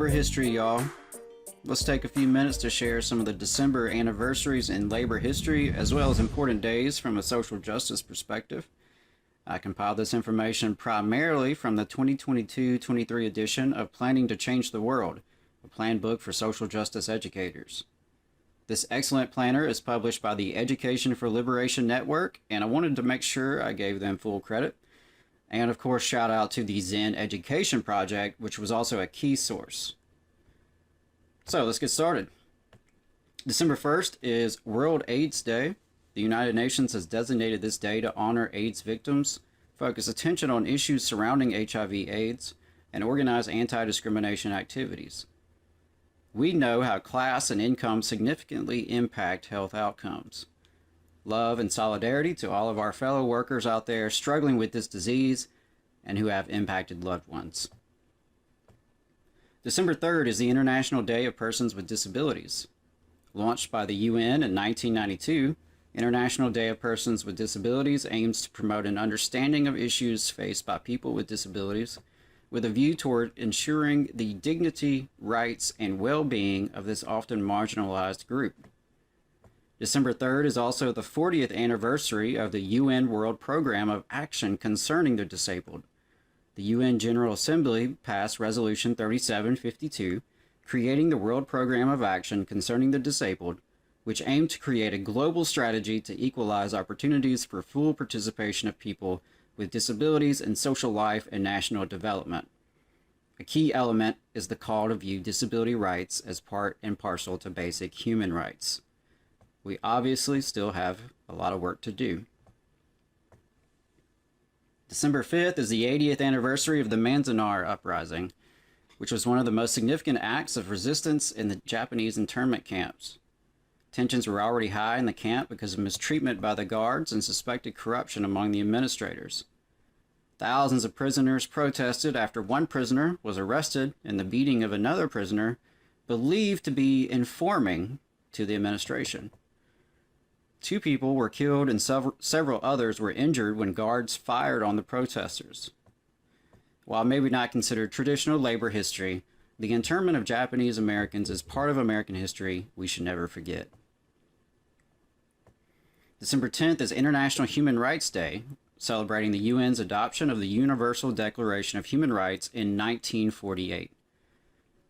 labor history, y'all. Let's take a few minutes to share some of the December anniversaries in labor history, as well as important days from a social justice perspective. I compiled this information primarily from the 2022-23 edition of Planning to Change the World, a plan book for social justice educators. This excellent planner is published by the Education for Liberation Network, and I wanted to make sure I gave them full credit. And of course, shout out to the Zen Education Project, which was also a key source. So let's get started. December 1st is World AIDS Day. The United Nations has designated this day to honor AIDS victims, focus attention on issues surrounding HIV/AIDS, and organize anti-discrimination activities. We know how class and income significantly impact health outcomes. Love and solidarity to all of our fellow workers out there struggling with this disease and who have impacted loved ones. December 3rd is the International Day of Persons with Disabilities. Launched by the UN in 1992, International Day of Persons with Disabilities aims to promote an understanding of issues faced by people with disabilities with a view toward ensuring the dignity, rights, and well-being of this often marginalized group. December 3rd is also the 40th anniversary of the UN World Program of Action Concerning the Disabled. The UN General Assembly passed Resolution 3752, creating the World Program of Action Concerning the Disabled, which aimed to create a global strategy to equalize opportunities for full participation of people with disabilities in social life and national development. A key element is the call to view disability rights as part and parcel to basic human rights. We obviously still have a lot of work to do. December 5th is the 80th anniversary of the Manzanar Uprising, which was one of the most significant acts of resistance in the Japanese internment camps. Tensions were already high in the camp because of mistreatment by the guards and suspected corruption among the administrators. Thousands of prisoners protested after one prisoner was arrested in the beating of another prisoner believed to be informing to the administration. 2 people were killed and several others were injured when guards fired on the protesters. While maybe not considered traditional labor history, the internment of Japanese Americans is part of American history we should never forget. December 10th is International Human Rights Day, celebrating the UN's adoption of the Universal Declaration of Human Rights in 1948.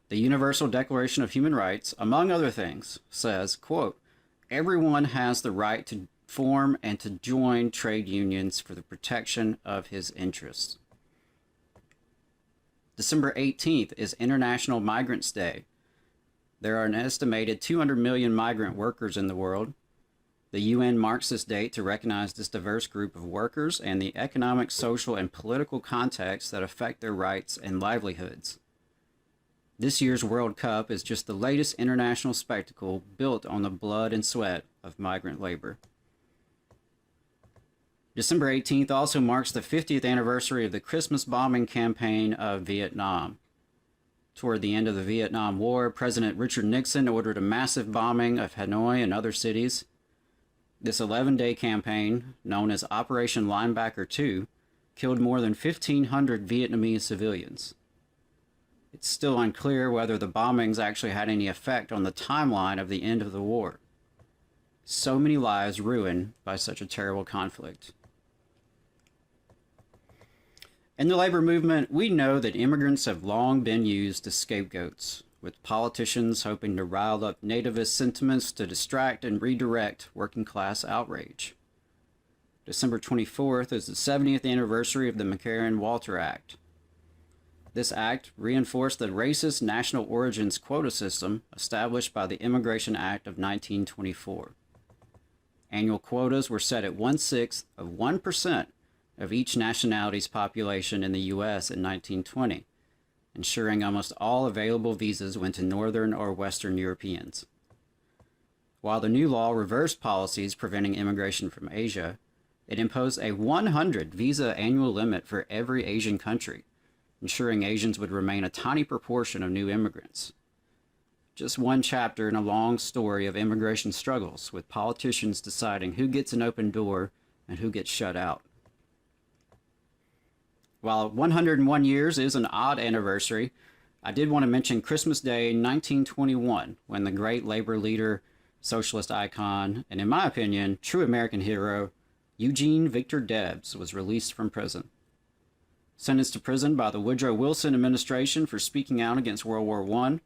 The Universal Declaration of Human Rights, among other things, says, quote, "Everyone has the right to form and to join trade unions for the protection of his interests." December 18th is International Migrants Day. There are an estimated 200 million migrant workers in the world. The UN marks this date to recognize this diverse group of workers and the economic, social, and political contexts that affect their rights and livelihoods. This year's World Cup is just the latest international spectacle built on the blood and sweat of migrant labor. December 18th also marks the 50th anniversary of the Christmas bombing campaign of Vietnam. Toward the end of the Vietnam War, President Richard Nixon ordered a massive bombing of Hanoi and other cities. This 11-day campaign, known as Operation Linebacker 2, killed more than 1,500 Vietnamese civilians. It's still unclear whether the bombings actually had any effect on the timeline of the end of the war. So many lives ruined by such a terrible conflict. In the labor movement, we know that immigrants have long been used as scapegoats, with politicians hoping to rile up nativist sentiments to distract and redirect working class outrage. December 24th is the 70th anniversary of the McCarran-Walter Act. This act reinforced the racist national origins quota system established by the Immigration Act of 1924. Annual quotas were set at 1/6 of 1% of each nationality's population in the U.S. in 1920, ensuring almost all available visas went to Northern or Western Europeans. While the new law reversed policies preventing immigration from Asia, it imposed a 100 visa annual limit for every Asian country, ensuring Asians would remain a tiny proportion of new immigrants. Just one chapter in a long story of immigration struggles, with politicians deciding who gets an open door and who gets shut out. While 101 years is an odd anniversary, I did want to mention Christmas Day 1921, when the great labor leader, socialist icon, and in my opinion, true American hero, Eugene Victor Debs was released from prison. Sentenced to prison by the Woodrow Wilson administration for speaking out against World War I,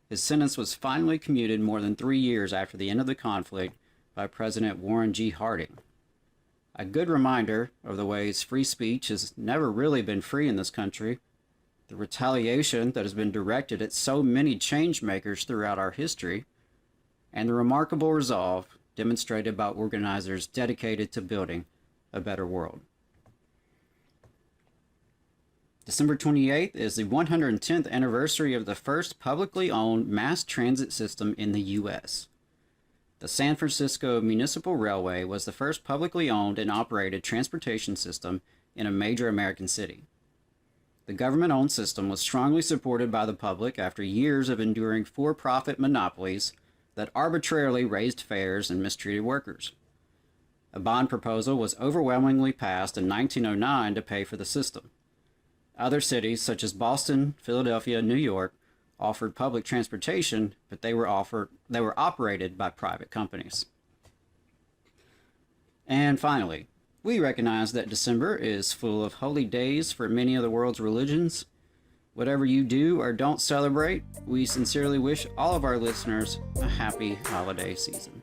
his sentence was finally commuted more than 3 years after the end of the conflict by President Warren G. Harding. A good reminder of the ways free speech has never really been free in this country, the retaliation that has been directed at so many change makers throughout our history, and the remarkable resolve demonstrated by organizers dedicated to building a better world. December 28th is the 110th anniversary of the first publicly owned mass transit system in the U.S. The San Francisco Municipal Railway was the first publicly owned and operated transportation system in a major American city. The government-owned system was strongly supported by the public after years of enduring for-profit monopolies that arbitrarily raised fares and mistreated workers. A bond proposal was overwhelmingly passed in 1909 to pay for the system. Other cities, such as Boston, Philadelphia, and New York, offered public transportation, but they were operated by private companies. And finally, we recognize that December is full of holy days for many of the world's religions. Whatever you do or don't celebrate, we sincerely wish all of our listeners a happy holiday season.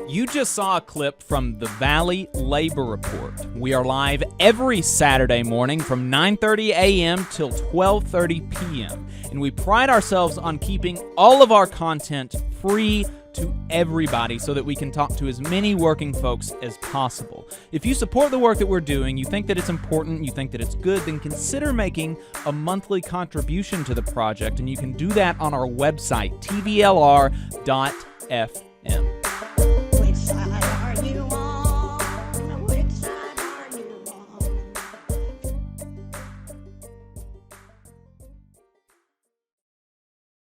You just saw a clip from the Valley Labor Report. We are live every Saturday morning from 9:30 a.m. till 12:30 p.m. And we pride ourselves on keeping all of our content free to everybody so that we can talk to as many working folks as possible. If you support the work that we're doing, you think that it's important, you think that it's good, then consider making a monthly contribution to the project, and you can do that on our website, tvlr.fm.